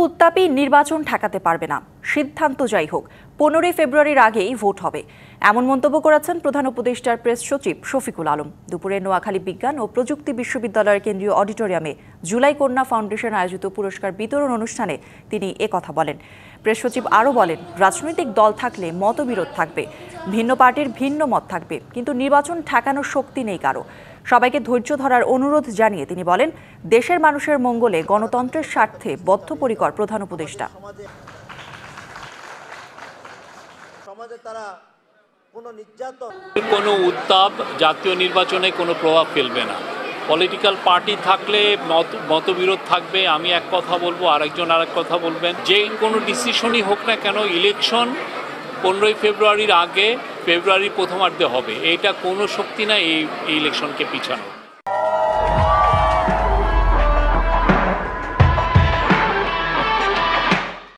উত্তাপই নির্বাচন ঠেকাতে পারবে না, সিদ্ধান্ত যাই হোক 15 ফেব্রুয়ারির আগেই ভোট হবে, এমন মন্তব্য করেছেন প্রধান উপদেষ্টার প্রেস সচিব শফিকুল আলম। দুপুরে নোয়াখালী বিজ্ঞান ও প্রযুক্তি বিশ্ববিদ্যালয়ের কেন্দ্রীয় অডিটোরিয়ামে জুলাই কন্যা ফাউন্ডেশন আয়োজিত পুরস্কার বিতরণ অনুষ্ঠানে তিনি একথা বলেন। প্রেস সচিব আরও বলেন, রাজনৈতিক দল থাকলে মতবিরোধ থাকবে, ভিন্ন পার্টির ভিন্ন মত থাকবে, কিন্তু নির্বাচন ঠেকানোর শক্তি নেই কারো। সবাইকে ধৈর্য ধরার অনুরোধ জানিয়ে তিনি বলেন, দেশের মানুষের মঙ্গলে গণতন্ত্রের স্বার্থে বদ্ধপরিকর প্রধান উপদেষ্টা। কোনো উত্তাপ জাতীয় নির্বাচনে কোনো প্রভাব ফেলবে না। পলিটিক্যাল পার্টি থাকলে মতবিরোধ থাকবে, আমি এক কথা বলবো, আরেকজন আরেক কথা বলবেন। যে কোনো ডিসিশনই হোক না কেন, ইলেকশন 15 ফেব্রুয়ারির আগে, ফেব্রুয়ারির প্রথমার্ধে হবে। এইটা কোনো শক্তি না এই ইলেকশনকে পিছানো।